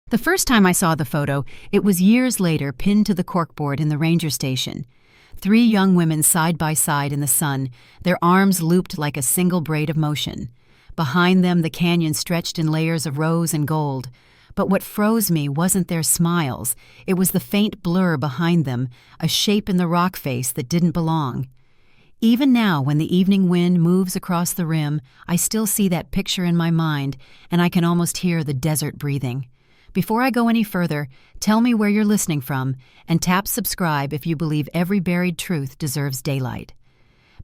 The first time I saw the photo, it was years later pinned to the corkboard in the ranger station. 3 young women side by side in the sun, their arms looped like a single braid of motion. Behind them, the canyon stretched in layers of rose and gold. But what froze me wasn't their smiles. It was the faint blur behind them, a shape in the rock face that didn't belong. Even now, when the evening wind moves across the rim, I still see that picture in my mind, and I can almost hear the desert breathing. Before I go any further, tell me where you're listening from, and tap subscribe if you believe every buried truth deserves daylight.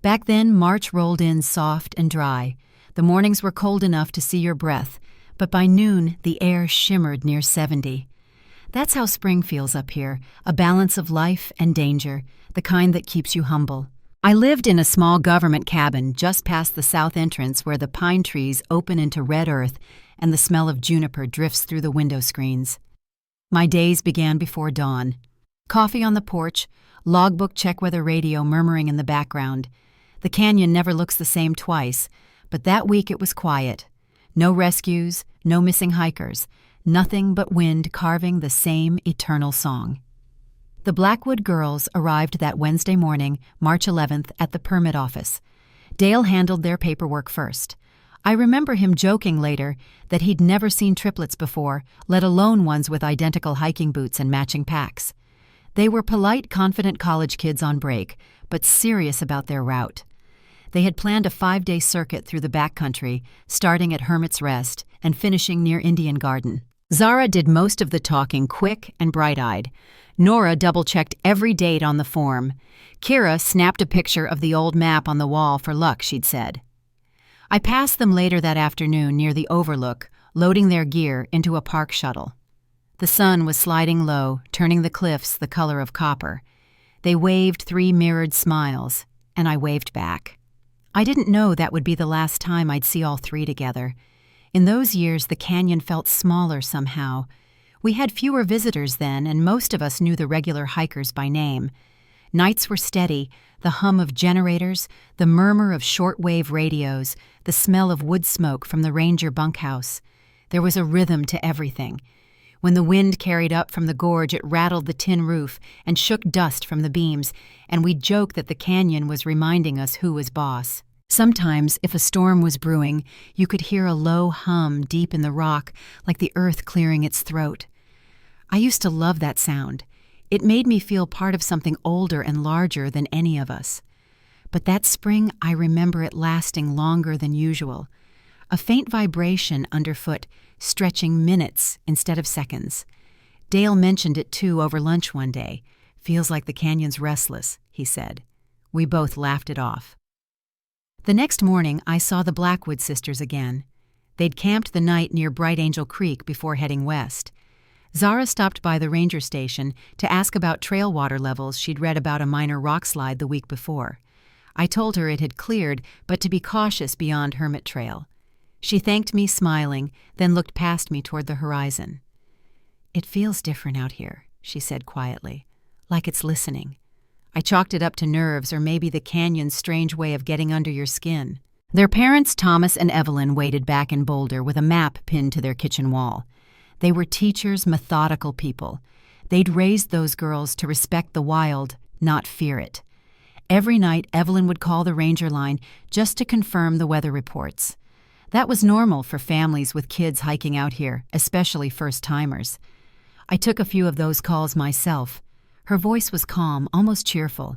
Back then, March rolled in soft and dry. The mornings were cold enough to see your breath, but by noon, the air shimmered near 70. That's how spring feels up here, a balance of life and danger, the kind that keeps you humble. I lived in a small government cabin just past the south entrance where the pine trees open into red earth and the smell of juniper drifts through the window screens. My days began before dawn. Coffee on the porch, logbook check-weather radio murmuring in the background. The canyon never looks the same twice, but that week it was quiet. No rescues, no missing hikers, nothing but wind carving the same eternal song. The Blackwood girls arrived that Wednesday morning, March 11th, at the permit office. Dale handled their paperwork first. I remember him joking later that he'd never seen triplets before, let alone ones with identical hiking boots and matching packs. They were polite, confident college kids on break, but serious about their route. They had planned a 5-day circuit through the backcountry, starting at Hermit's Rest and finishing near Indian Garden. Zara did most of the talking quick and bright-eyed. Nora double-checked every date on the form. Kira snapped a picture of the old map on the wall for luck, she'd said. I passed them later that afternoon near the overlook, loading their gear into a park shuttle. The sun was sliding low, turning the cliffs the color of copper. They waved 3 mirrored smiles, and I waved back. I didn't know that would be the last time I'd see all 3 together. In those years, the canyon felt smaller somehow. We had fewer visitors then, and most of us knew the regular hikers by name. Nights were steady, the hum of generators, the murmur of shortwave radios, the smell of wood smoke from the ranger bunkhouse. There was a rhythm to everything. When the wind carried up from the gorge, it rattled the tin roof and shook dust from the beams, and we'd joke that the canyon was reminding us who was boss. Sometimes, if a storm was brewing, you could hear a low hum deep in the rock, like the earth clearing its throat. I used to love that sound. It made me feel part of something older and larger than any of us. But that spring, I remember it lasting longer than usual. A faint vibration underfoot, stretching minutes instead of seconds. Dale mentioned it too over lunch one day. "Feels like the canyon's restless," he said. We both laughed it off. The next morning, I saw the Blackwood sisters again. They'd camped the night near Bright Angel Creek before heading west. Zara stopped by the ranger station to ask about trail water levels she'd read about a minor rock slide the week before. I told her it had cleared, but to be cautious beyond Hermit Trail. She thanked me, smiling, then looked past me toward the horizon. "It feels different out here," she said quietly, "like it's listening." I chalked it up to nerves or maybe the canyon's strange way of getting under your skin. Their parents, Thomas and Evelyn, waited back in Boulder with a map pinned to their kitchen wall. They were teachers, methodical people. They'd raised those girls to respect the wild, not fear it. Every night, Evelyn would call the ranger line just to confirm the weather reports. That was normal for families with kids hiking out here, especially first-timers. I took a few of those calls myself. Her voice was calm, almost cheerful.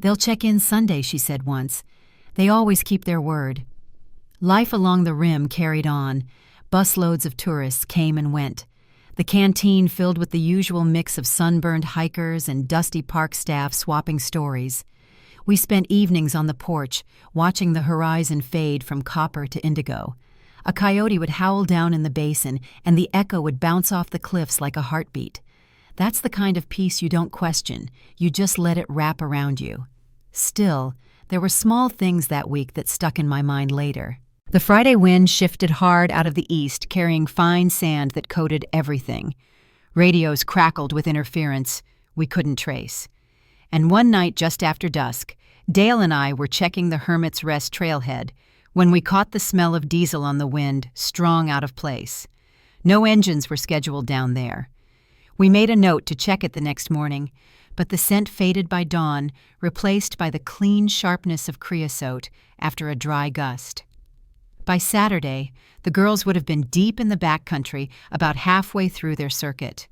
"They'll check in Sunday," she said once. "They always keep their word." Life along the rim carried on. Busloads of tourists came and went. The canteen filled with the usual mix of sunburned hikers and dusty park staff swapping stories. We spent evenings on the porch, watching the horizon fade from copper to indigo. A coyote would howl down in the basin, and the echo would bounce off the cliffs like a heartbeat. That's the kind of peace you don't question, you just let it wrap around you. Still, there were small things that week that stuck in my mind later. The Friday wind shifted hard out of the east, carrying fine sand that coated everything. Radios crackled with interference we couldn't trace. And one night just after dusk, Dale and I were checking the Hermit's Rest trailhead when we caught the smell of diesel on the wind, strong out of place. No engines were scheduled down there. We made a note to check it the next morning, but the scent faded by dawn, replaced by the clean sharpness of creosote after a dry gust. By Saturday, the girls would have been deep in the backcountry about halfway through their circuit.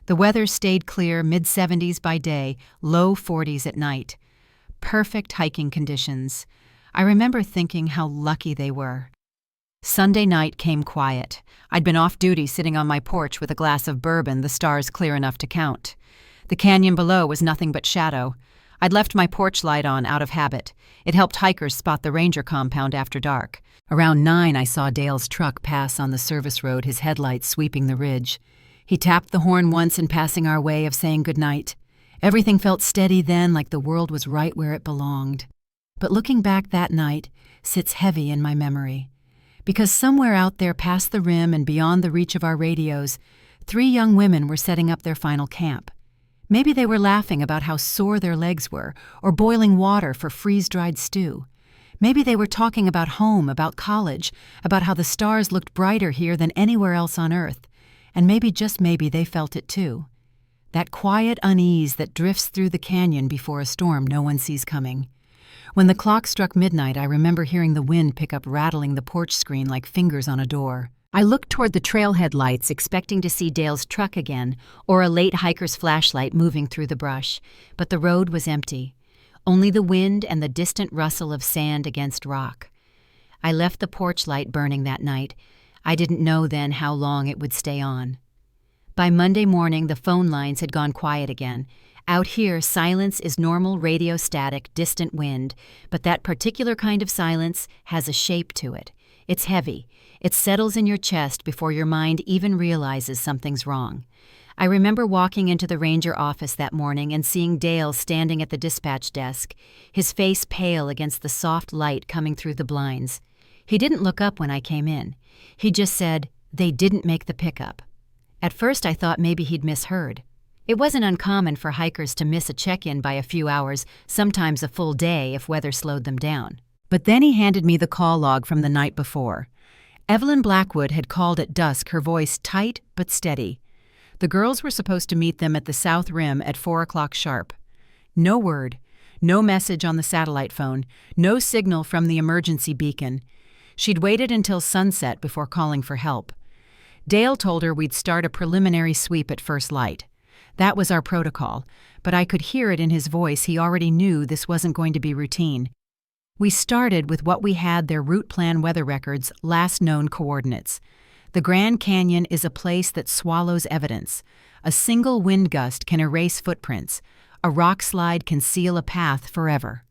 The weather stayed clear, mid-70s by day, low 40s at night. Perfect hiking conditions. I remember thinking how lucky they were. Sunday night came quiet. I'd been off duty sitting on my porch with a glass of bourbon, the stars clear enough to count. The canyon below was nothing but shadow. I'd left my porch light on out of habit. It helped hikers spot the ranger compound after dark. Around 9, I saw Dale's truck pass on the service road, his headlights sweeping the ridge. He tapped the horn once in passing our way of saying goodnight. Everything felt steady then, like the world was right where it belonged. But looking back that night sits heavy in my memory. Because somewhere out there past the rim and beyond the reach of our radios, 3 young women were setting up their final camp. Maybe they were laughing about how sore their legs were, or boiling water for freeze-dried stew. Maybe they were talking about home, about college, about how the stars looked brighter here than anywhere else on Earth. And maybe, just maybe, they felt it too. That quiet unease that drifts through the canyon before a storm no one sees coming. When the clock struck midnight, I remember hearing the wind pick up, rattling the porch screen like fingers on a door. I looked toward the trailhead lights, expecting to see Dale's truck again, or a late hiker's flashlight moving through the brush, but the road was empty. Only the wind and the distant rustle of sand against rock. I left the porch light burning that night. I didn't know then how long it would stay on. By Monday morning, the phone lines had gone quiet again. Out here, silence is normal radio static, distant wind, but that particular kind of silence has a shape to it. It's heavy. It settles in your chest before your mind even realizes something's wrong. I remember walking into the ranger office that morning and seeing Dale standing at the dispatch desk, his face pale against the soft light coming through the blinds. He didn't look up when I came in. He just said, "They didn't make the pickup." At first I thought maybe he'd misheard. It wasn't uncommon for hikers to miss a check-in by a few hours, sometimes a full day if weather slowed them down. But then he handed me the call log from the night before. Evelyn Blackwood had called at dusk, her voice tight but steady. The girls were supposed to meet them at the South Rim at 4 o'clock sharp. No word, no message on the satellite phone, no signal from the emergency beacon. She'd waited until sunset before calling for help. Dale told her we'd start a preliminary sweep at first light. That was our protocol, but I could hear it in his voice. He already knew this wasn't going to be routine. We started with what we had their route plan weather records' last known coordinates. The Grand Canyon is a place that swallows evidence. A single wind gust can erase footprints. A rock slide can seal a path forever.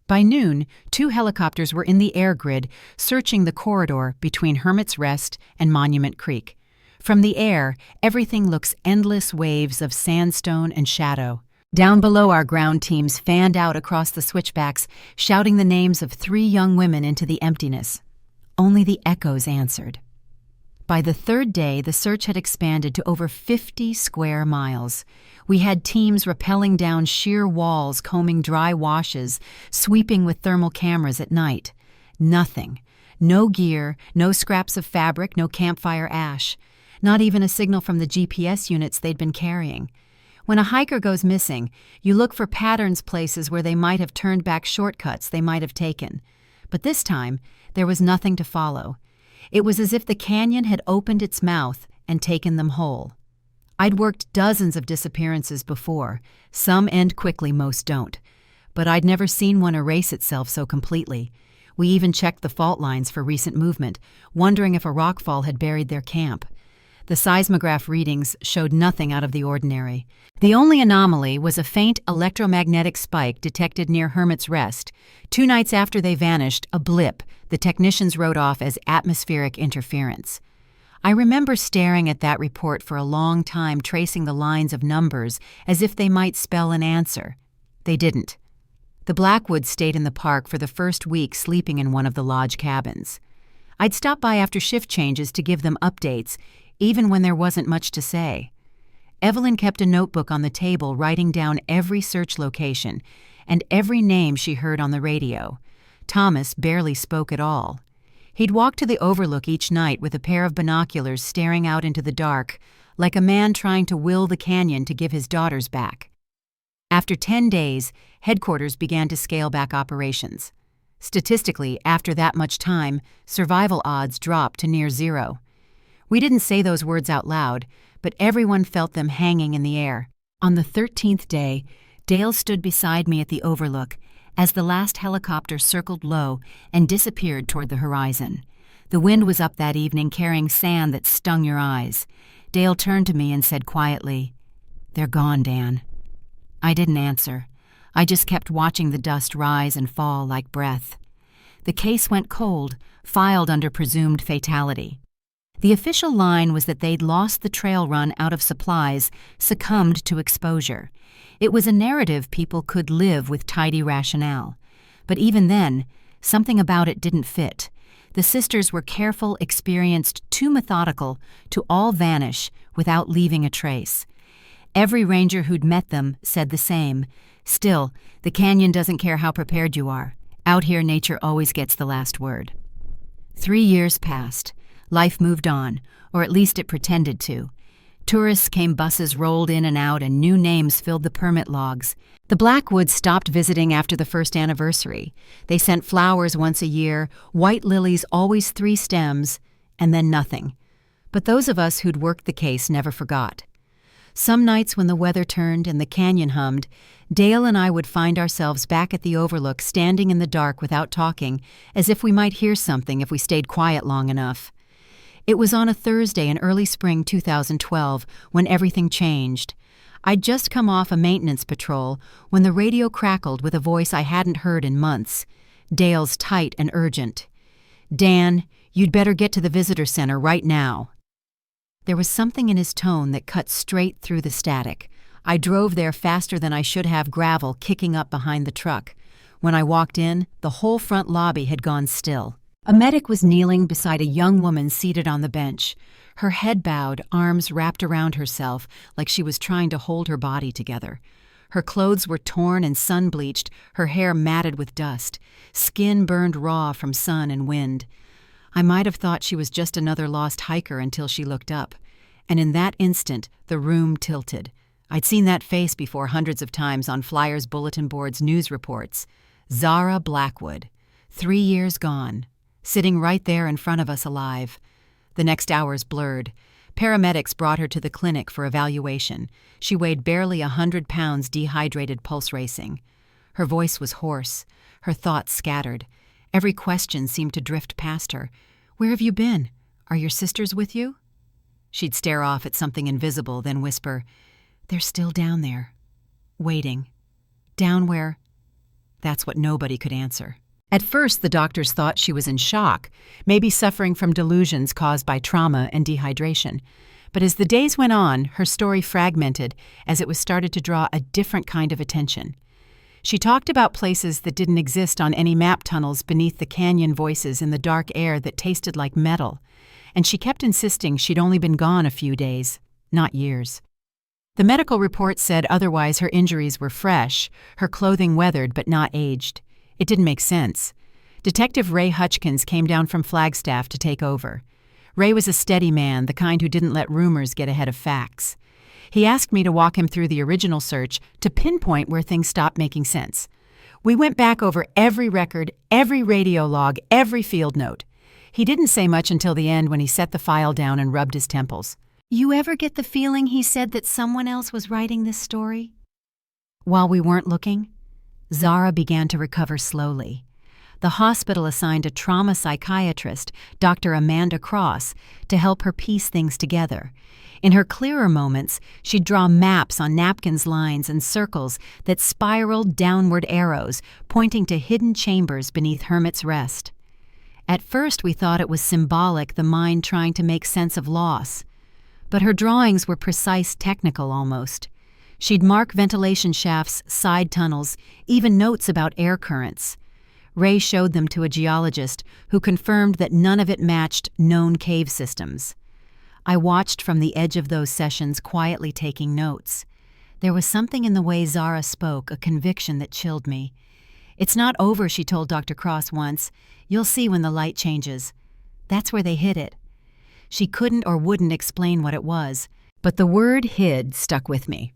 By noon, 2 helicopters were in the air grid, searching the corridor between Hermit's Rest and Monument Creek. From the air, everything looks endless waves of sandstone and shadow. Down below, our ground teams fanned out across the switchbacks, shouting the names of 3 young women into the emptiness. Only the echoes answered. By the 3rd day, the search had expanded to over 50 square miles. We had teams rappelling down sheer walls, combing dry washes, sweeping with thermal cameras at night. Nothing. No gear, no scraps of fabric, no campfire ash. Not even a signal from the GPS units they'd been carrying. When a hiker goes missing, you look for patterns, places where they might have turned back, shortcuts they might have taken. But this time, there was nothing to follow. It was as if the canyon had opened its mouth and taken them whole. I'd worked dozens of disappearances before. Some end quickly, most don't. But I'd never seen one erase itself so completely. We even checked the fault lines for recent movement, wondering if a rockfall had buried their camp. The seismograph readings showed nothing out of the ordinary. The only anomaly was a faint electromagnetic spike detected near Hermit's Rest. 2 nights after they vanished, a blip the technicians wrote off as atmospheric interference. I remember staring at that report for a long time, tracing the lines of numbers as if they might spell an answer. They didn't. The Blackwoods stayed in the park for the first week, sleeping in one of the lodge cabins. I'd stop by after shift changes to give them updates, even when there wasn't much to say. Evelyn kept a notebook on the table, writing down every search location and every name she heard on the radio. Thomas barely spoke at all. He'd walk to the overlook each night with a pair of binoculars staring out into the dark, like a man trying to will the canyon to give his daughters back. After 10 days, headquarters began to scale back operations. Statistically, after that much time, survival odds dropped to near zero. We didn't say those words out loud, but everyone felt them hanging in the air. On the 13th day, Dale stood beside me at the overlook as the last helicopter circled low and disappeared toward the horizon. The wind was up that evening, carrying sand that stung your eyes. Dale turned to me and said quietly, "They're gone, Dan." I didn't answer. I just kept watching the dust rise and fall like breath. The case went cold, filed under presumed fatality. The official line was that they'd lost the trail run out of supplies, succumbed to exposure. It was a narrative people could live with tidy rationale. But even then, something about it didn't fit. The sisters were careful, experienced, too methodical to all vanish without leaving a trace. Every ranger who'd met them said the same. Still, the canyon doesn't care how prepared you are. Out here, nature always gets the last word. 3 years passed. Life moved on, or at least it pretended to. Tourists came, buses rolled in and out, and new names filled the permit logs. The Blackwoods stopped visiting after the first anniversary. They sent flowers once a year, white lilies always 3 stems, and then nothing. But those of us who'd worked the case never forgot. Some nights when the weather turned and the canyon hummed, Dale and I would find ourselves back at the overlook, standing in the dark without talking, as if we might hear something if we stayed quiet long enough. It was on a Thursday in early spring 2012 when everything changed. I'd just come off a maintenance patrol when the radio crackled with a voice I hadn't heard in months. Dale's tight and urgent. "Dan, you'd better get to the visitor center right now." There was something in his tone that cut straight through the static. I drove there faster than I should have, gravel kicking up behind the truck. When I walked in, the whole front lobby had gone still. A medic was kneeling beside a young woman seated on the bench, her head bowed, arms wrapped around herself like she was trying to hold her body together. Her clothes were torn and sun-bleached, her hair matted with dust, skin burned raw from sun and wind. I might have thought she was just another lost hiker until she looked up, and in that instant the room tilted. I'd seen that face before hundreds of times on flyers, bulletin boards, news reports. Zara Blackwood, 3 years gone. Sitting right there in front of us alive. The next hours blurred. Paramedics brought her to the clinic for evaluation. She weighed barely 100 pounds, dehydrated, pulse racing. Her voice was hoarse, her thoughts scattered. Every question seemed to drift past her. "Where have you been? Are your sisters with you?" She'd stare off at something invisible, then whisper, "They're still down there, waiting. Down where?" That's what nobody could answer. At first, the doctors thought she was in shock, maybe suffering from delusions caused by trauma and dehydration. But as the days went on, her story fragmented as it was started to draw a different kind of attention. She talked about places that didn't exist on any map, tunnels beneath the canyon, voices in the dark air that tasted like metal. And she kept insisting she'd only been gone a few days, not years. The medical report said otherwise. Her injuries were fresh, her clothing weathered but not aged. It didn't make sense. Detective Ray Hutchkins came down from Flagstaff to take over. Ray was a steady man, the kind who didn't let rumors get ahead of facts. He asked me to walk him through the original search to pinpoint where things stopped making sense. We went back over every record, every radio log, every field note. He didn't say much until the end when he set the file down and rubbed his temples. "You ever get the feeling," he said, "that someone else was writing this story?" While we weren't looking, Zara began to recover slowly. The hospital assigned a trauma psychiatrist, Dr. Amanda Cross, to help her piece things together. In her clearer moments, she'd draw maps on napkins, lines and circles that spiraled downward arrows, pointing to hidden chambers beneath Hermit's Rest. At first, we thought it was symbolic, the mind trying to make sense of loss. But her drawings were precise, technical almost. She'd mark ventilation shafts, side tunnels, even notes about air currents. Ray showed them to a geologist who confirmed that none of it matched known cave systems. I watched from the edge of those sessions, quietly taking notes. There was something in the way Zara spoke, a conviction that chilled me. "It's not over," she told Dr. Cross once. "You'll see when the light changes. That's where they hid it. She couldn't or wouldn't explain what it was, but the word hid stuck with me.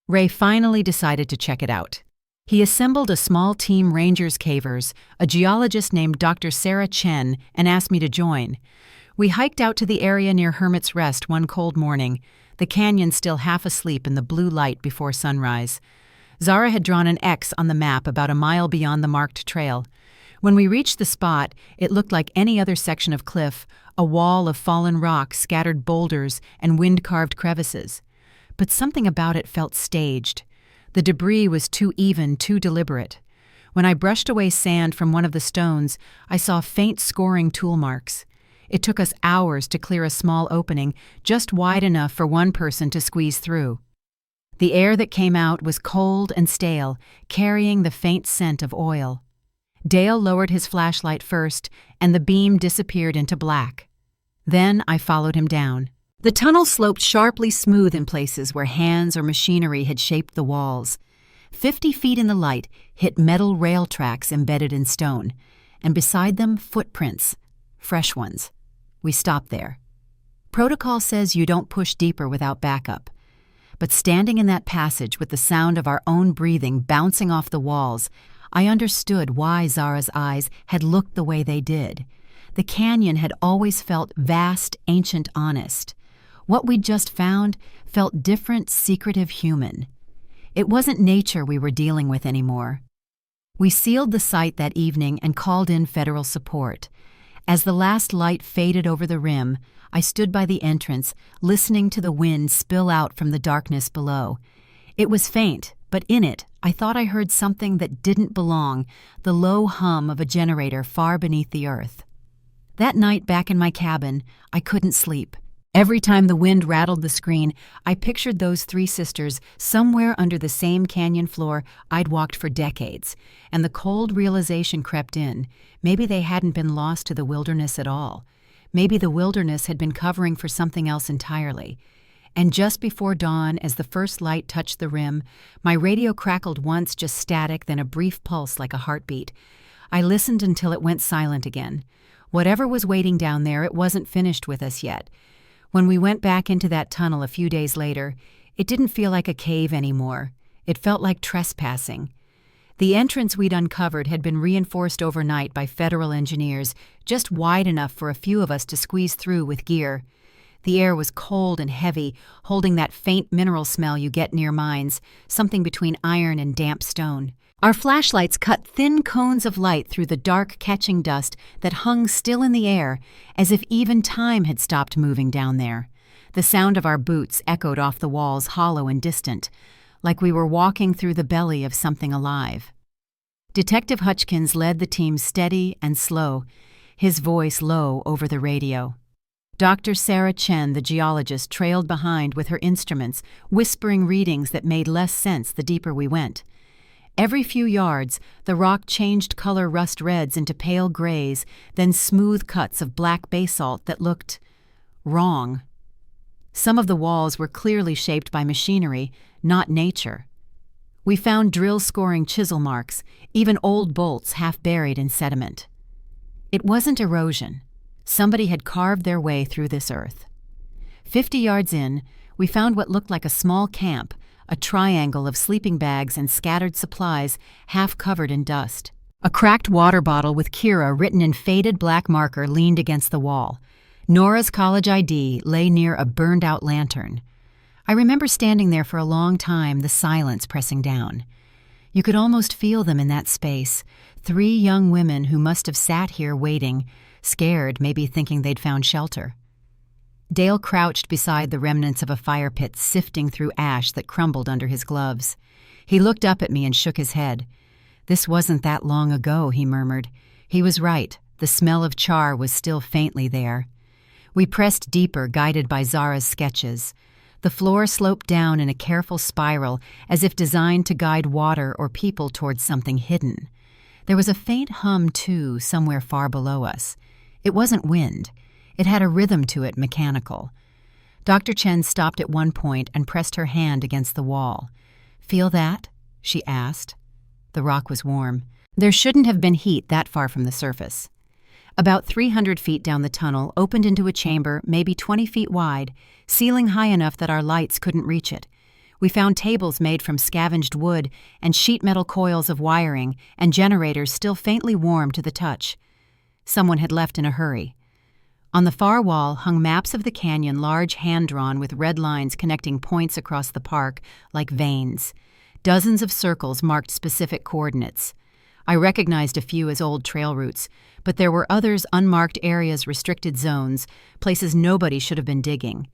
Ray finally decided to check it out. He assembled a small team rangers cavers, a geologist named Dr. Sarah Chen, and asked me to join. We hiked out to the area near Hermit's Rest one cold morning, the canyon still half asleep in the blue light before sunrise. Zara had drawn an X on the map about a mile beyond the marked trail. When we reached the spot, it looked like any other section of cliff, a wall of fallen rock, scattered boulders, and wind-carved crevices. But something about it felt staged. The debris was too even, too deliberate. When I brushed away sand from one of the stones, I saw faint scoring tool marks. It took us hours to clear a small opening, just wide enough for one person to squeeze through. The air that came out was cold and stale, carrying the faint scent of oil. Dale lowered his flashlight first, and the beam disappeared into black. Then I followed him down. The tunnel sloped sharply smooth in places where hands or machinery had shaped the walls. 50 feet in the light hit metal rail tracks embedded in stone, and beside them footprints, fresh ones. We stopped there. Protocol says you don't push deeper without backup. But standing in that passage with the sound of our own breathing bouncing off the walls, I understood why Zara's eyes had looked the way they did. The canyon had always felt vast, ancient, honest. What we'd just found felt different, secretive, human. It wasn't nature we were dealing with anymore. We sealed the site that evening and called in federal support. As the last light faded over the rim, I stood by the entrance, listening to the wind spill out from the darkness below. It was faint, but in it, I thought I heard something that didn't belong, the low hum of a generator far beneath the earth. That night back in my cabin, I couldn't sleep. Every time the wind rattled the screen, I pictured those three sisters somewhere under the same canyon floor I'd walked for decades, and the cold realization crept in. Maybe they hadn't been lost to the wilderness at all. Maybe the wilderness had been covering for something else entirely. And just before dawn, as the first light touched the rim, my radio crackled once, just static, then a brief pulse like a heartbeat. I listened until it went silent again. Whatever was waiting down there, it wasn't finished with us yet. When we went back into that tunnel a few days later, it didn't feel like a cave anymore. It felt like trespassing. The entrance we'd uncovered had been reinforced overnight by federal engineers, just wide enough for a few of us to squeeze through with gear. The air was cold and heavy, holding that faint mineral smell you get near mines, something between iron and damp stone. Our flashlights cut thin cones of light through the dark, catching dust that hung still in the air, as if even time had stopped moving down there. The sound of our boots echoed off the walls, hollow and distant, like we were walking through the belly of something alive. Detective Hutchkins led the team steady and slow, his voice low over the radio. Dr. Sarah Chen, the geologist, trailed behind with her instruments, whispering readings that made less sense the deeper we went. Every few yards, the rock changed color rust reds into pale grays, then smooth cuts of black basalt that looked wrong. Some of the walls were clearly shaped by machinery, not nature. We found drill-scoring chisel marks, even old bolts half buried in sediment. It wasn't erosion. Somebody had carved their way through this earth. 50 yards in, we found what looked like a small camp, a triangle of sleeping bags and scattered supplies half covered in dust. A cracked water bottle with Kira written in faded black marker leaned against the wall. Nora's college ID lay near a burned-out lantern. I remember standing there for a long time, the silence pressing down. You could almost feel them in that space, 3 young women who must have sat here waiting, scared, maybe thinking they'd found shelter. Dale crouched beside the remnants of a fire pit, sifting through ash that crumbled under his gloves. He looked up at me and shook his head. "This wasn't that long ago," he murmured. He was right. The smell of char was still faintly there. We pressed deeper, guided by Zara's sketches. The floor sloped down in a careful spiral, as if designed to guide water or people towards something hidden. There was a faint hum, too, somewhere far below us. It wasn't wind. It had a rhythm to it, mechanical. Dr. Chen stopped at one point and pressed her hand against the wall. "Feel that?" she asked. The rock was warm. There shouldn't have been heat that far from the surface. About 300 feet down the tunnel opened into a chamber maybe 20 feet wide, ceiling high enough that our lights couldn't reach it. We found tables made from scavenged wood and sheet metal coils of wiring and generators still faintly warm to the touch. Someone had left in a hurry. On the far wall hung maps of the canyon, large hand-drawn with red lines connecting points across the park like veins. Dozens of circles marked specific coordinates. I recognized a few as old trail routes, but there were others unmarked areas, restricted zones, places nobody should have been digging.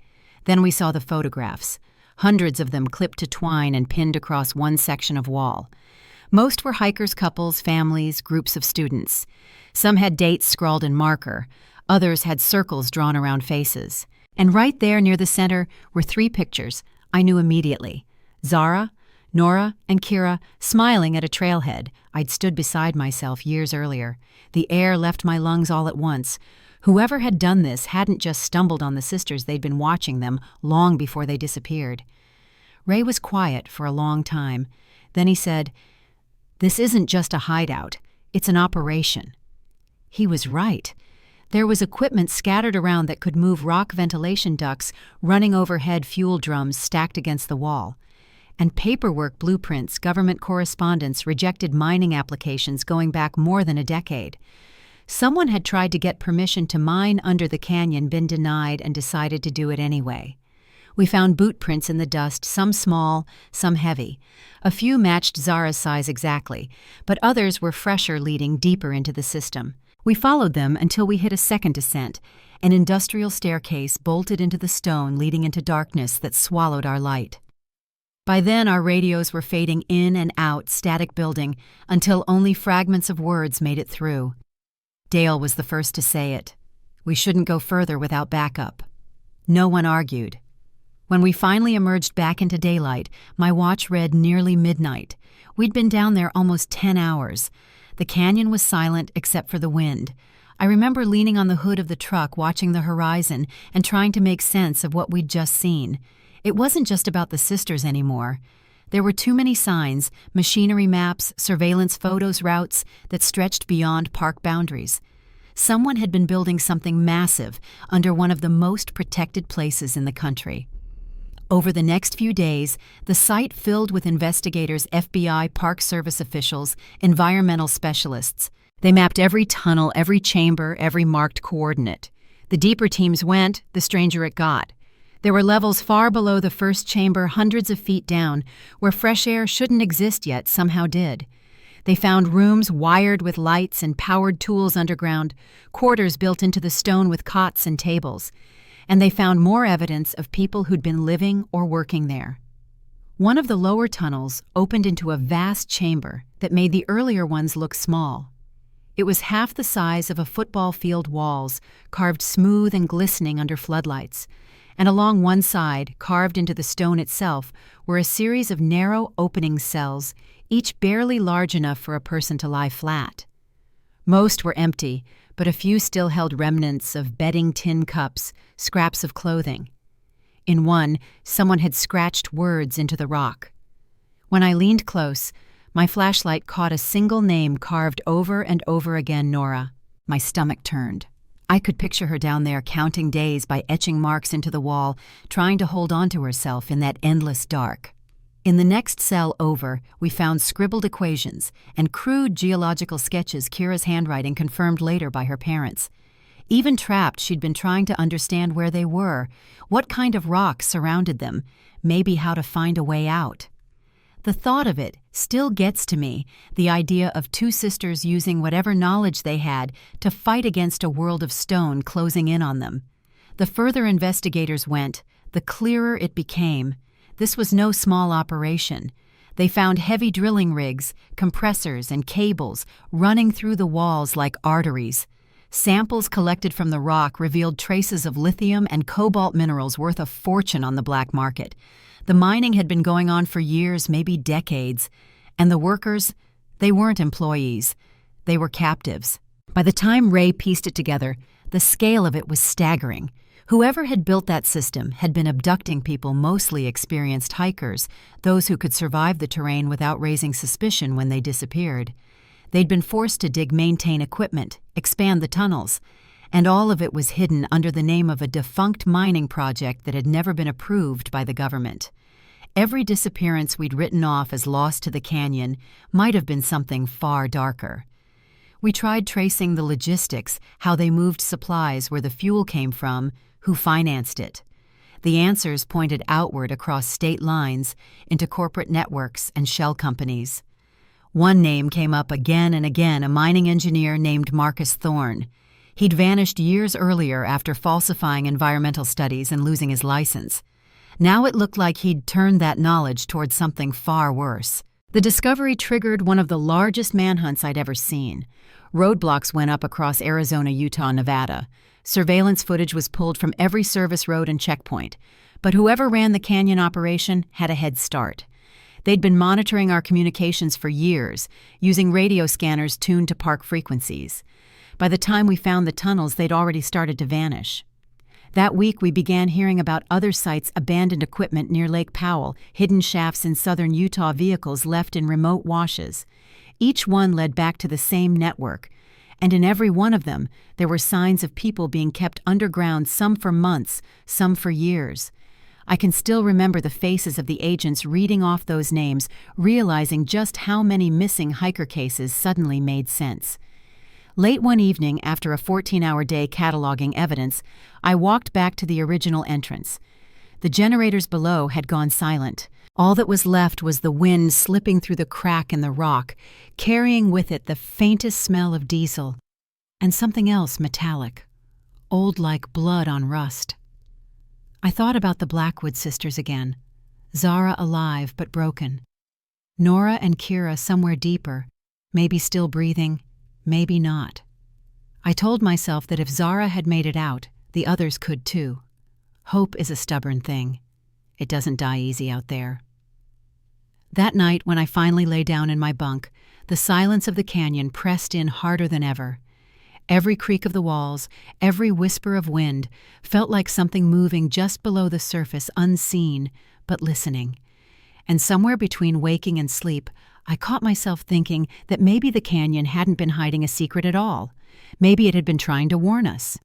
Then we saw the photographs, hundreds of them clipped to twine and pinned across one section of wall. Most were hikers, couples, families, groups of students. Some had dates scrawled in marker, others had circles drawn around faces. And right there near the center were 3 pictures I knew immediately. Zara, Nora, and Kira smiling at a trailhead I'd stood beside myself years earlier. The air left my lungs all at once. Whoever had done this hadn't just stumbled on the sisters, they'd been watching them long before they disappeared. Ray was quiet for a long time. Then he said, "This isn't just a hideout, it's an operation." He was right. There was equipment scattered around that could move rock ventilation ducts, running overhead fuel drums stacked against the wall. And paperwork, blueprints, government correspondence, rejected mining applications going back more than a decade. Someone had tried to get permission to mine under the canyon, been denied, and decided to do it anyway. We found boot prints in the dust, some small, some heavy. A few matched Zara's size exactly, but others were fresher, leading deeper into the system. We followed them until we hit a second descent, an industrial staircase bolted into the stone, leading into darkness that swallowed our light. By then, our radios were fading in and out, static building, until only fragments of words made it through. Dale was the first to say it. We shouldn't go further without backup. No one argued. When we finally emerged back into daylight, my watch read nearly midnight. We'd been down there almost 10 hours. The canyon was silent except for the wind. I remember leaning on the hood of the truck, watching the horizon and trying to make sense of what we'd just seen. It wasn't just about the sisters anymore. There were too many signs, machinery maps, surveillance photos, routes that stretched beyond park boundaries. Someone had been building something massive under one of the most protected places in the country. Over the next few days, the site filled with investigators, FBI, Park Service officials, environmental specialists. They mapped every tunnel, every chamber, every marked coordinate. The deeper teams went, the stranger it got. There were levels far below the first chamber, hundreds of feet down, where fresh air shouldn't exist yet somehow did. They found rooms wired with lights and powered tools underground, quarters built into the stone with cots and tables. And they found more evidence of people who'd been living or working there. One of the lower tunnels opened into a vast chamber that made the earlier ones look small. It was half the size of a football field walls, carved smooth and glistening under floodlights. And along one side, carved into the stone itself, were a series of narrow opening cells, each barely large enough for a person to lie flat. Most were empty, but a few still held remnants of bedding, tin cups, scraps of clothing. In one, someone had scratched words into the rock. When I leaned close, my flashlight caught a single name carved over and over again, Nora. My stomach turned. I could picture her down there counting days by etching marks into the wall, trying to hold on to herself in that endless dark. In the next cell over, we found scribbled equations and crude geological sketches Kira's handwriting confirmed later by her parents. Even trapped, she'd been trying to understand where they were, what kind of rocks surrounded them, maybe how to find a way out. The thought of it still gets to me, the idea of 2 sisters using whatever knowledge they had to fight against a world of stone closing in on them. The further investigators went, the clearer it became. This was no small operation. They found heavy drilling rigs, compressors, and cables running through the walls like arteries. Samples collected from the rock revealed traces of lithium and cobalt minerals worth a fortune on the black market. The mining had been going on for years, maybe decades. And the workers, they weren't employees. They were captives. By the time Ray pieced it together, the scale of it was staggering. Whoever had built that system had been abducting people, mostly experienced hikers, those who could survive the terrain without raising suspicion when they disappeared. They'd been forced to maintain equipment, expand the tunnels, and all of it was hidden under the name of a defunct mining project that had never been approved by the government. Every disappearance we'd written off as lost to the canyon might have been something far darker. We tried tracing the logistics, how they moved supplies, where the fuel came from, who financed it. The answers pointed outward across state lines into corporate networks and shell companies. One name came up again and again, a mining engineer named Marcus Thorne. He'd vanished years earlier after falsifying environmental studies and losing his license. Now it looked like he'd turned that knowledge towards something far worse. The discovery triggered one of the largest manhunts I'd ever seen. Roadblocks went up across Arizona, Utah, Nevada. Surveillance footage was pulled from every service road and checkpoint. But whoever ran the canyon operation had a head start. They'd been monitoring our communications for years, using radio scanners tuned to park frequencies. By the time we found the tunnels, they'd already started to vanish. That week, we began hearing about other sites, abandoned equipment near Lake Powell, hidden shafts in southern Utah, vehicles left in remote washes. Each one led back to the same network, and in every one of them, there were signs of people being kept underground, some for months, some for years. I can still remember the faces of the agents reading off those names, realizing just how many missing hiker cases suddenly made sense. Late one evening, after a 14-hour day cataloging evidence, I walked back to the original entrance. The generators below had gone silent. All that was left was the wind slipping through the crack in the rock, carrying with it the faintest smell of diesel, and something else metallic, old like blood on rust. I thought about the Blackwood sisters again, Zara alive but broken, Nora and Kira somewhere deeper, maybe still breathing, maybe not. I told myself that if Zara had made it out, the others could too. Hope is a stubborn thing. It doesn't die easy out there. That night, when I finally lay down in my bunk, the silence of the canyon pressed in harder than ever. Every creak of the walls, every whisper of wind, felt like something moving just below the surface, unseen, but listening. And somewhere between waking and sleep, I caught myself thinking that maybe the canyon hadn't been hiding a secret at all. Maybe it had been trying to warn us.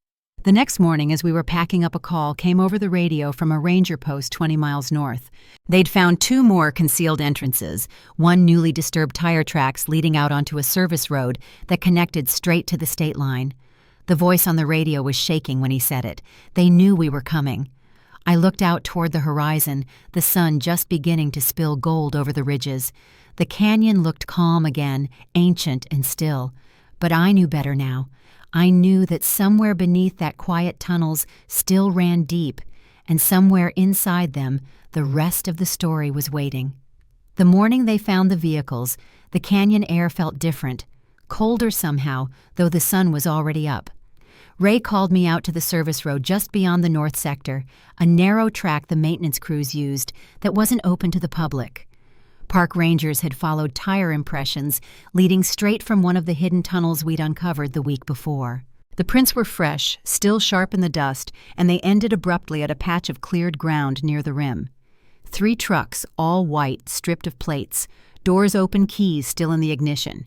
The next morning, as we were packing up, a call came over the radio from a ranger post 20 miles north. They'd found 2 more concealed entrances, one newly disturbed tire tracks leading out onto a service road that connected straight to the state line. The voice on the radio was shaking when he said it. They knew we were coming. I looked out toward the horizon, the sun just beginning to spill gold over the ridges. The canyon looked calm again, ancient and still. But I knew better now. I knew that somewhere beneath that quiet tunnels still ran deep, and somewhere inside them the rest of the story was waiting. The morning they found the vehicles, the canyon air felt different, colder somehow, though the sun was already up. Ray called me out to the service road just beyond the north sector, a narrow track the maintenance crews used that wasn't open to the public. Park rangers had followed tire impressions leading straight from one of the hidden tunnels we'd uncovered the week before. The prints were fresh, still sharp in the dust, and they ended abruptly at a patch of cleared ground near the rim. 3 trucks, all white, stripped of plates, doors open, keys still in the ignition.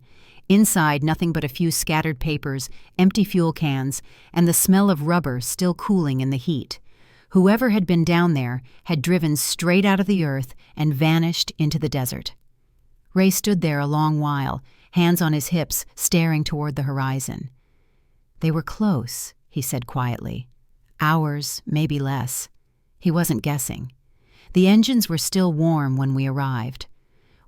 Inside, nothing but a few scattered papers, empty fuel cans, and the smell of rubber still cooling in the heat. Whoever had been down there had driven straight out of the earth and vanished into the desert. Ray stood there a long while, hands on his hips, staring toward the horizon. They were close, he said quietly. Hours, maybe less. He wasn't guessing. The engines were still warm when we arrived.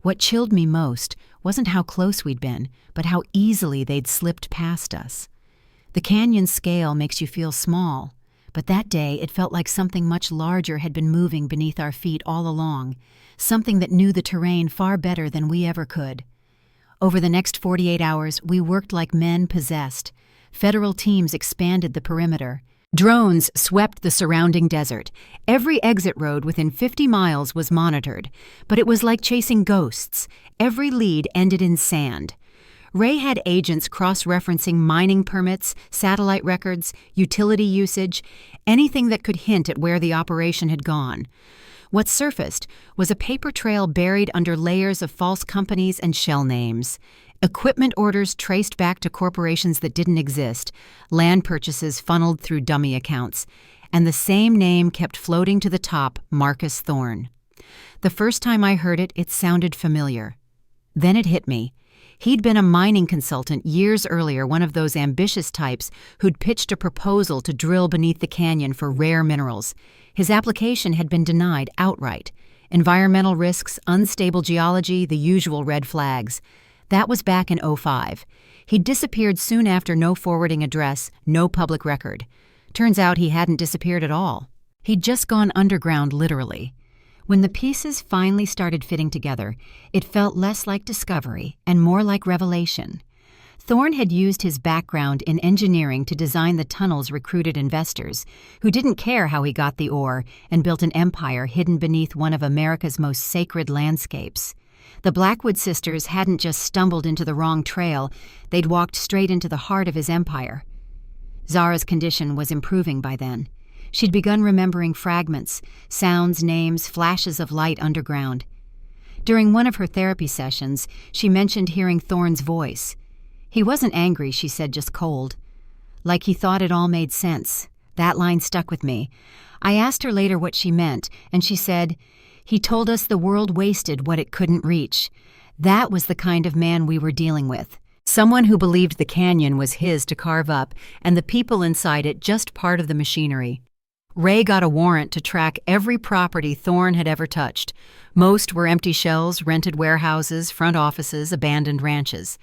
What chilled me most wasn't how close we'd been, but how easily they'd slipped past us. The canyon scale makes you feel small, but that day it felt like something much larger had been moving beneath our feet all along, something that knew the terrain far better than we ever could. Over the next 48 hours, we worked like men possessed. Federal teams expanded the perimeter. Drones swept the surrounding desert. Every exit road within 50 miles was monitored, but it was like chasing ghosts. Every lead ended in sand. Ray had agents cross-referencing mining permits, satellite records, utility usage, anything that could hint at where the operation had gone. What surfaced was a paper trail buried under layers of false companies and shell names. Equipment orders traced back to corporations that didn't exist, land purchases funneled through dummy accounts, and the same name kept floating to the top, Marcus Thorne. The first time I heard it, it sounded familiar. Then it hit me. He'd been a mining consultant years earlier, one of those ambitious types who'd pitched a proposal to drill beneath the canyon for rare minerals. His application had been denied outright. Environmental risks, unstable geology, the usual red flags. That was back in '05. He'd disappeared soon after, no forwarding address, no public record. Turns out he hadn't disappeared at all. He'd just gone underground, literally. When the pieces finally started fitting together, it felt less like discovery and more like revelation. Thorne had used his background in engineering to design the tunnel's recruited investors, who didn't care how he got the ore, and built an empire hidden beneath one of America's most sacred landscapes. The Blackwood sisters hadn't just stumbled into the wrong trail, they'd walked straight into the heart of his empire. Zara's condition was improving by then. She'd begun remembering fragments, sounds, names, flashes of light underground. During one of her therapy sessions, she mentioned hearing Thorne's voice. He wasn't angry, she said, just cold. Like he thought it all made sense. That line stuck with me. I asked her later what she meant, and she said, "He told us the world wasted what it couldn't reach." That was the kind of man we were dealing with. Someone who believed the canyon was his to carve up, and the people inside it just part of the machinery. Ray got a warrant to track every property Thorne had ever touched. Most were empty shells, rented warehouses, front offices, abandoned ranches.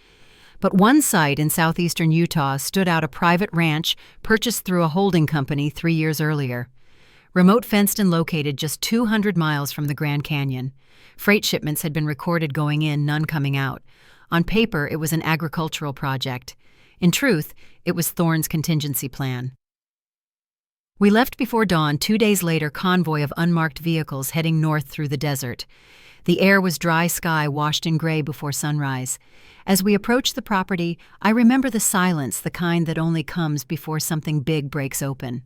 But one site in southeastern Utah stood out, a private ranch purchased through a holding company 3 years earlier. Remote, fenced and located just 200 miles from the Grand Canyon. Freight shipments had been recorded going in, none coming out. On paper, it was an agricultural project. In truth, it was Thorne's contingency plan. We left before dawn, 2 days later, convoy of unmarked vehicles heading north through the desert. The air was dry sky washed in gray before sunrise. As we approached the property, I remember the silence, the kind that only comes before something big breaks open.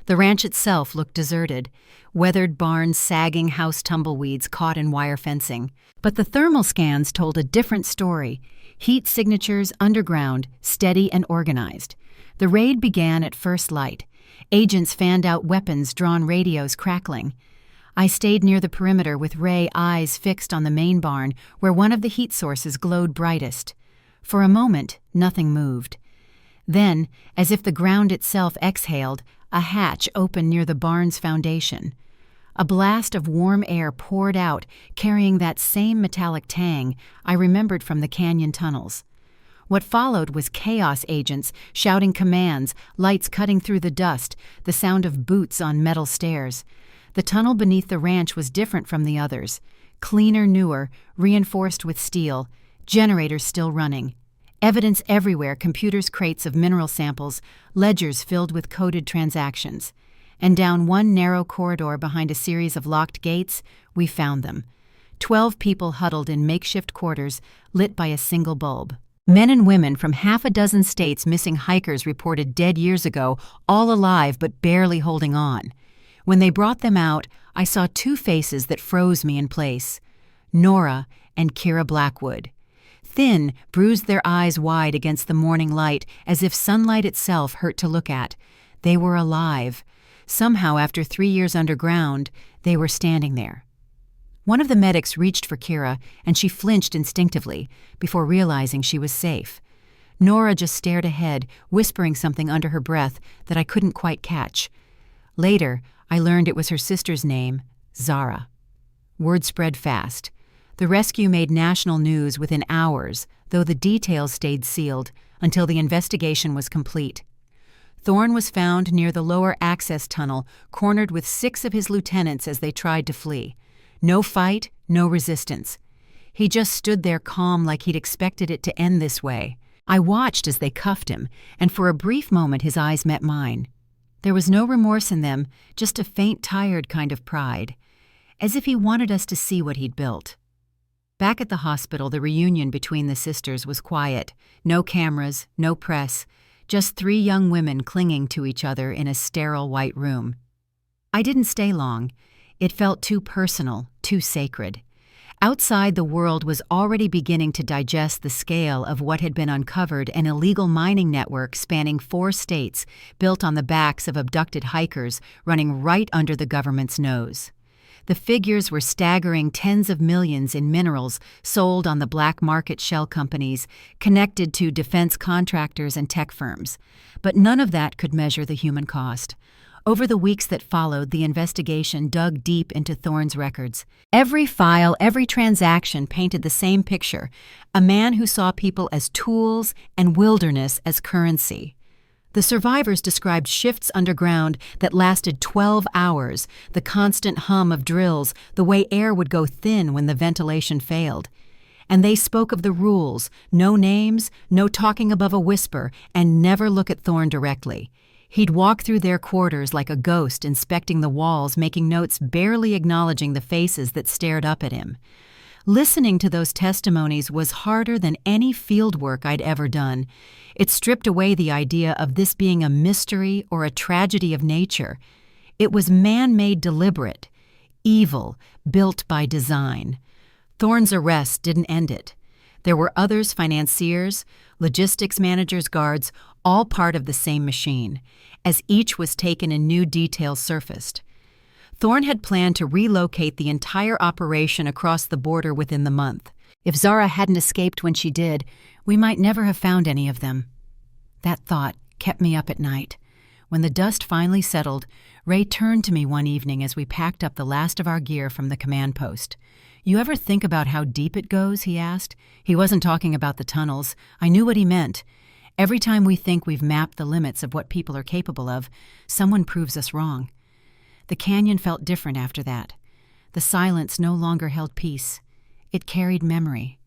The ranch itself looked deserted, weathered barns, sagging house tumbleweeds caught in wire fencing. But the thermal scans told a different story. Heat signatures underground, steady and organized. The raid began at first light. Agents fanned out weapons, drawn radios crackling. I stayed near the perimeter with Ray, eyes fixed on the main barn where one of the heat sources glowed brightest. For a moment, nothing moved. Then, as if the ground itself exhaled, a hatch opened near the barn's foundation. A blast of warm air poured out, carrying that same metallic tang I remembered from the canyon tunnels. What followed was chaos agents shouting commands, lights cutting through the dust, the sound of boots on metal stairs. The tunnel beneath the ranch was different from the others. Cleaner, newer, reinforced with steel, generators still running. Evidence everywhere, computers, crates of mineral samples, ledgers filled with coded transactions. And down one narrow corridor behind a series of locked gates, we found them. 12 people huddled in makeshift quarters, lit by a single bulb. Men and women from half a dozen states, missing hikers reported dead years ago, all alive but barely holding on. When they brought them out, I saw two faces that froze me in place. Nora and Kira Blackwood. Thin, bruised, their eyes wide against the morning light, as if sunlight itself hurt to look at. They were alive. Somehow, after 3 years underground, they were standing there. One of the medics reached for Kira, and she flinched instinctively before realizing she was safe. Nora just stared ahead, whispering something under her breath that I couldn't quite catch. Later, I learned it was her sister's name, Zara. Word spread fast. The rescue made national news within hours, though the details stayed sealed until the investigation was complete. Thorne was found near the lower access tunnel, cornered with 6 of his lieutenants as they tried to flee. No fight, no resistance. He just stood there calm, like he'd expected it to end this way. I watched as they cuffed him, and for a brief moment his eyes met mine. There was no remorse in them, just a faint, tired kind of pride, as if he wanted us to see what he'd built. Back at the hospital, the reunion between the sisters was quiet. No cameras, no press, just 3 young women clinging to each other in a sterile white room. I didn't stay long. It felt too personal, too sacred. Outside, the world was already beginning to digest the scale of what had been uncovered: an illegal mining network spanning 4 states, built on the backs of abducted hikers, running right under the government's nose. The figures were staggering: tens of millions in minerals sold on the black market shell companies, connected to defense contractors and tech firms. But none of that could measure the human cost. Over the weeks that followed, the investigation dug deep into Thorne's records. Every file, every transaction painted the same picture: a man who saw people as tools and wilderness as currency. The survivors described shifts underground that lasted 12 hours, the constant hum of drills, the way air would go thin when the ventilation failed. And they spoke of the rules: no names, no talking above a whisper, and never look at Thorne directly. He'd walk through their quarters like a ghost, inspecting the walls, making notes, barely acknowledging the faces that stared up at him. Listening to those testimonies was harder than any field work I'd ever done. It stripped away the idea of this being a mystery or a tragedy of nature. It was man-made, deliberate, evil, built by design. Thorne's arrest didn't end it. There were others: financiers, logistics managers, guards, all part of the same machine. As each was taken and new details surfaced. Thorne had planned to relocate the entire operation across the border within the month. If Zara hadn't escaped when she did, we might never have found any of them. That thought kept me up at night. When the dust finally settled, Ray turned to me one evening as we packed up the last of our gear from the command post. "You ever think about how deep it goes?" he asked. He wasn't talking about the tunnels. I knew what he meant. Every time we think we've mapped the limits of what people are capable of, someone proves us wrong. The canyon felt different after that. The silence no longer held peace. It carried memory.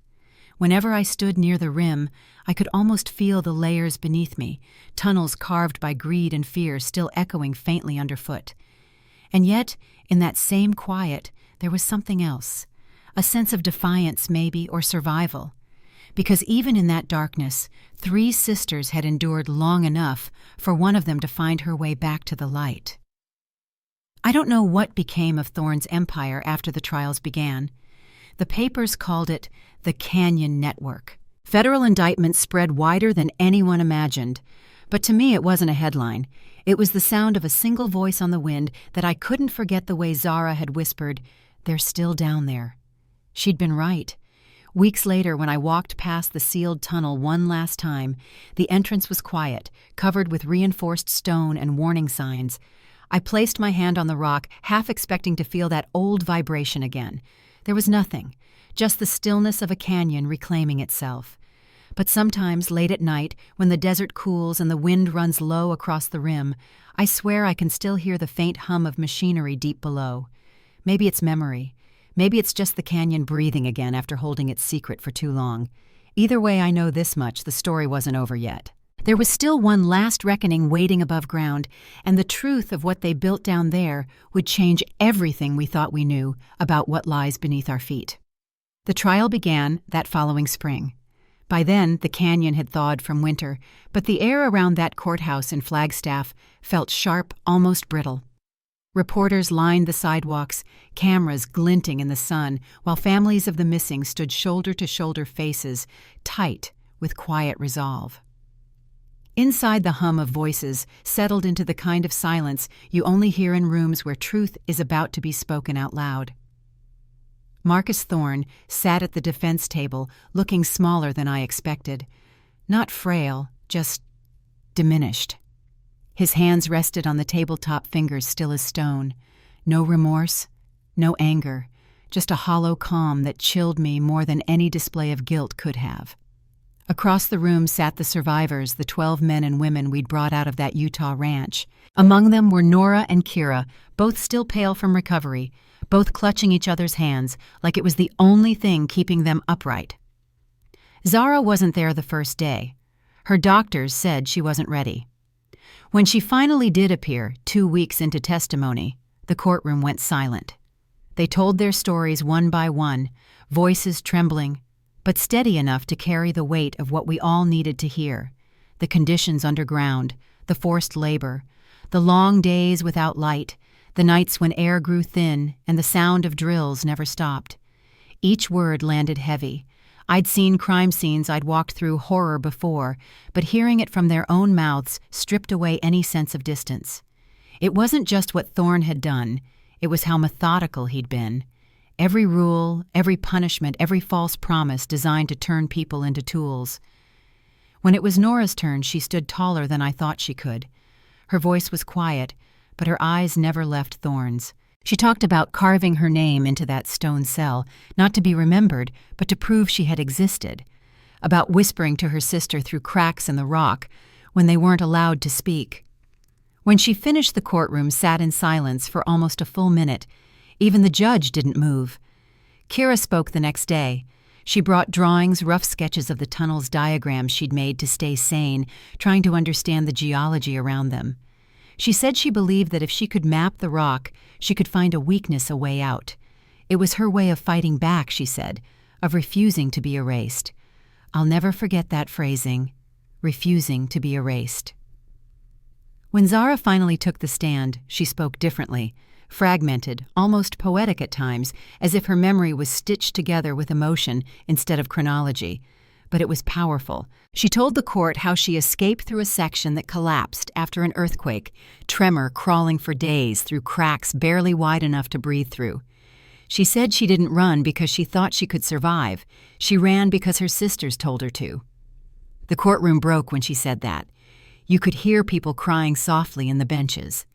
Whenever I stood near the rim, I could almost feel the layers beneath me, tunnels carved by greed and fear still echoing faintly underfoot. And yet, in that same quiet, there was something else. A sense of defiance, maybe, or survival. Because even in that darkness, 3 sisters had endured long enough for one of them to find her way back to the light. I don't know what became of Thorne's empire after the trials began. The papers called it the Canyon Network. Federal indictments spread wider than anyone imagined. But to me, it wasn't a headline. It was the sound of a single voice on the wind that I couldn't forget, the way Zara had whispered, "They're still down there." She'd been right. Weeks later, when I walked past the sealed tunnel one last time, the entrance was quiet, covered with reinforced stone and warning signs. I placed my hand on the rock, half expecting to feel that old vibration again. There was nothing, just the stillness of a canyon reclaiming itself. But sometimes, late at night, when the desert cools and the wind runs low across the rim, I swear I can still hear the faint hum of machinery deep below. Maybe it's memory. Maybe it's just the canyon breathing again after holding its secret for too long. Either way, I know this much: the story wasn't over yet. There was still one last reckoning waiting above ground, and the truth of what they built down there would change everything we thought we knew about what lies beneath our feet. The trial began that following spring. By then, the canyon had thawed from winter, but the air around that courthouse in Flagstaff felt sharp, almost brittle. Reporters lined the sidewalks, cameras glinting in the sun, while families of the missing stood shoulder-to-shoulder, faces tight with quiet resolve. Inside, the hum of voices settled into the kind of silence you only hear in rooms where truth is about to be spoken out loud. Marcus Thorne sat at the defense table, looking smaller than I expected. Not frail, just diminished. His hands rested on the tabletop, fingers still as stone. No remorse, no anger, just a hollow calm that chilled me more than any display of guilt could have. Across the room sat the survivors, the 12 men and women we'd brought out of that Utah ranch. Among them were Nora and Kira, both still pale from recovery, both clutching each other's hands like it was the only thing keeping them upright. Zara wasn't there the first day. Her doctors said she wasn't ready. When she finally did appear, 2 weeks into testimony, the courtroom went silent. They told their stories one by one, voices trembling, but steady enough to carry the weight of what we all needed to hear: the conditions underground, the forced labor, the long days without light, the nights when air grew thin and the sound of drills never stopped. Each word landed heavy. I'd seen crime scenes I'd walked through horror before, but hearing it from their own mouths stripped away any sense of distance. It wasn't just what Thorne had done, it was how methodical he'd been. Every rule, every punishment, every false promise designed to turn people into tools. When it was Nora's turn, she stood taller than I thought she could. Her voice was quiet, but her eyes never left Thorne's. She talked about carving her name into that stone cell, not to be remembered, but to prove she had existed. About whispering to her sister through cracks in the rock when they weren't allowed to speak. When she finished, the courtroom sat in silence for almost a full minute. Even the judge didn't move. Kira spoke the next day. She brought drawings, rough sketches of the tunnel's diagrams she'd made to stay sane, trying to understand the geology around them. She said she believed that if she could map the rock, she could find a weakness, a way out. It was her way of fighting back, she said, of refusing to be erased. I'll never forget that phrasing, refusing to be erased. When Zara finally took the stand, she spoke differently, fragmented, almost poetic at times, as if her memory was stitched together with emotion instead of chronology. But it was powerful. She told the court how she escaped through a section that collapsed after an earthquake, tremor crawling for days through cracks barely wide enough to breathe through. She said she didn't run because she thought she could survive. She ran because her sisters told her to. The courtroom broke when she said that. You could hear people crying softly in the benches.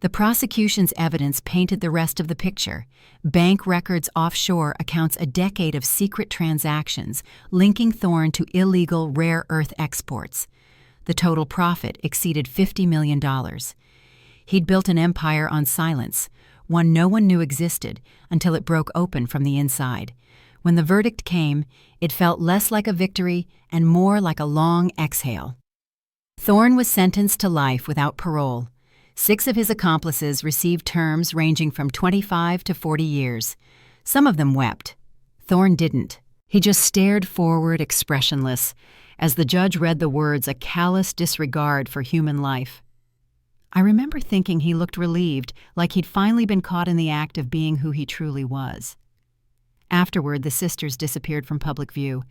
The prosecution's evidence painted the rest of the picture. Bank records offshore accounts a decade of secret transactions linking Thorne to illegal rare earth exports. The total profit exceeded $50 million. He'd built an empire on silence, one no one knew existed until it broke open from the inside. When the verdict came, it felt less like a victory and more like a long exhale. Thorne was sentenced to life without parole. 6 of his accomplices received terms ranging from 25 to 40 years. Some of them wept. Thorne didn't. He just stared forward, expressionless, as the judge read the words, a callous disregard for human life. I remember thinking he looked relieved, like he'd finally been caught in the act of being who he truly was. Afterward, the sisters disappeared from public view.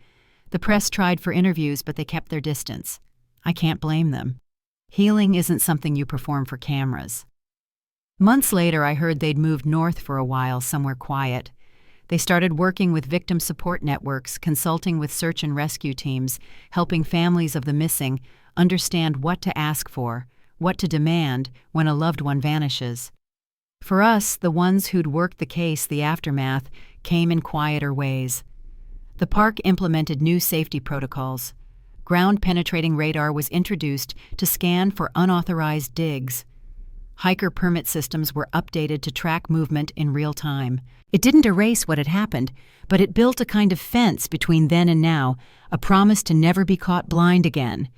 The press tried for interviews, but they kept their distance. I can't blame them. Healing isn't something you perform for cameras. Months later, I heard they'd moved north for a while, somewhere quiet. They started working with victim support networks, consulting with search and rescue teams, helping families of the missing understand what to ask for, what to demand when a loved one vanishes. For us, the ones who'd worked the case, the aftermath came in quieter ways. The park implemented new safety protocols. Ground-penetrating radar was introduced to scan for unauthorized digs. Hiker permit systems were updated to track movement in real time. It didn't erase what had happened, but it built a kind of fence between then and now, a promise to never be caught blind again.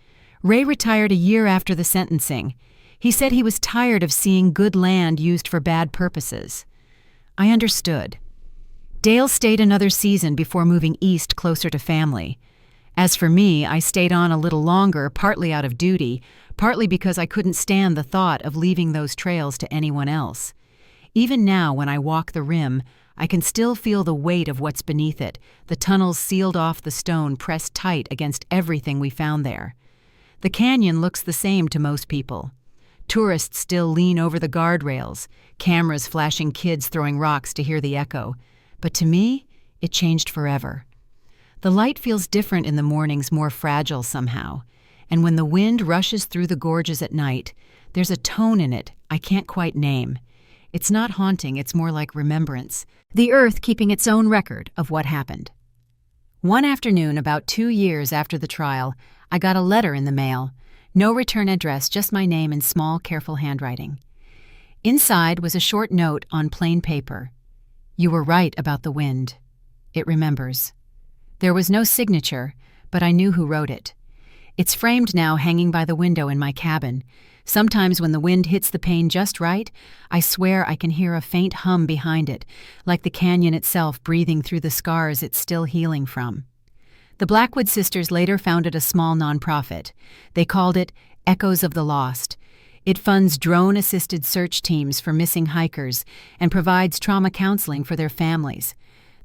Ray retired a year after the sentencing. He said he was tired of seeing good land used for bad purposes. I understood. Dale stayed another season before moving east closer to family. As for me, I stayed on a little longer, partly out of duty, partly because I couldn't stand the thought of leaving those trails to anyone else. Even now, when I walk the rim, I can still feel the weight of what's beneath it, the tunnels sealed off the stone pressed tight against everything we found there. The canyon looks the same to most people. Tourists still lean over the guardrails, cameras flashing, kids throwing rocks to hear the echo. But to me, it changed forever. The light feels different in the mornings, more fragile somehow. And when the wind rushes through the gorges at night, there's a tone in it I can't quite name. It's not haunting, it's more like remembrance. The earth keeping its own record of what happened. One afternoon, about 2 years after the trial, I got a letter in the mail. No return address, just my name in small, careful handwriting. Inside was a short note on plain paper. You were right about the wind. It remembers. There was no signature, but I knew who wrote it. It's framed now, hanging by the window in my cabin. Sometimes when the wind hits the pane just right, I swear I can hear a faint hum behind it, like the canyon itself breathing through the scars it's still healing from. The Blackwood sisters later founded a small nonprofit. They called it Echoes of the Lost. It funds drone-assisted search teams for missing hikers and provides trauma counseling for their families.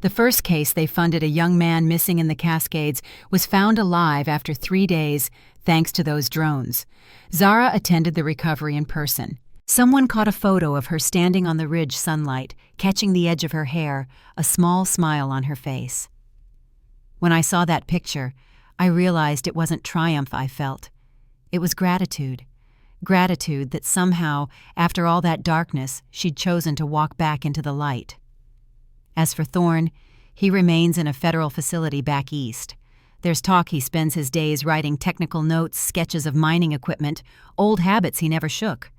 The first case they funded, a young man missing in the Cascades, was found alive after 3 days thanks to those drones. Zara attended the recovery in person. Someone caught a photo of her standing on the ridge, sunlight catching the edge of her hair, a small smile on her face. When I saw that picture, I realized it wasn't triumph I felt. It was gratitude. Gratitude that somehow, after all that darkness, she'd chosen to walk back into the light. As for Thorne, he remains in a federal facility back east. There's talk he spends his days writing technical notes, sketches of mining equipment, old habits he never shook.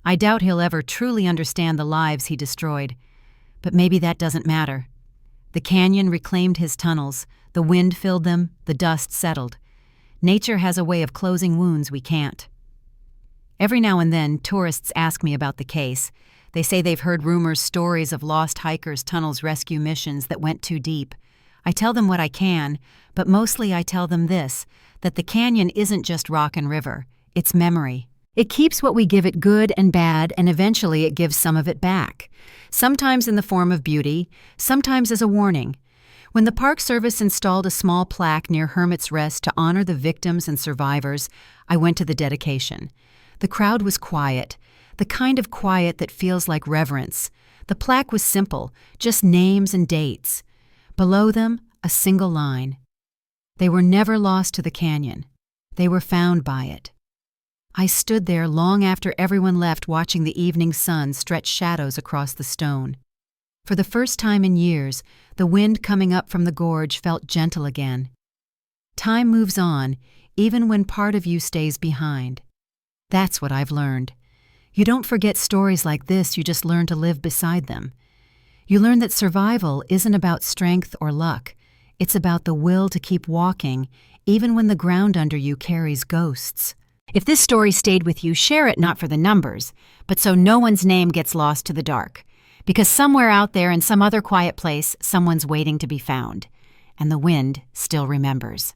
I doubt he'll ever truly understand the lives he destroyed, but maybe that doesn't matter. The canyon reclaimed his tunnels, the wind filled them, the dust settled. Nature has a way of closing wounds we can't. Every now and then, tourists ask me about the case. They say they've heard rumors, stories of lost hikers' tunnels rescue missions that went too deep. I tell them what I can, but mostly I tell them this, that the canyon isn't just rock and river, it's memory. It keeps what we give it, good and bad, and eventually it gives some of it back. Sometimes in the form of beauty, sometimes as a warning. When the Park Service installed a small plaque near Hermit's Rest to honor the victims and survivors, I went to the dedication. The crowd was quiet, the kind of quiet that feels like reverence. The plaque was simple, just names and dates. Below them, a single line. They were never lost to the canyon. They were found by it. I stood there long after everyone left, watching the evening sun stretch shadows across the stone. For the first time in years, the wind coming up from the gorge felt gentle again. Time moves on, even when part of you stays behind. That's what I've learned. You don't forget stories like this, you just learn to live beside them. You learn that survival isn't about strength or luck. It's about the will to keep walking, even when the ground under you carries ghosts. If this story stayed with you, share it not for the numbers, but so no one's name gets lost to the dark. Because somewhere out there in some other quiet place, someone's waiting to be found. And the wind still remembers.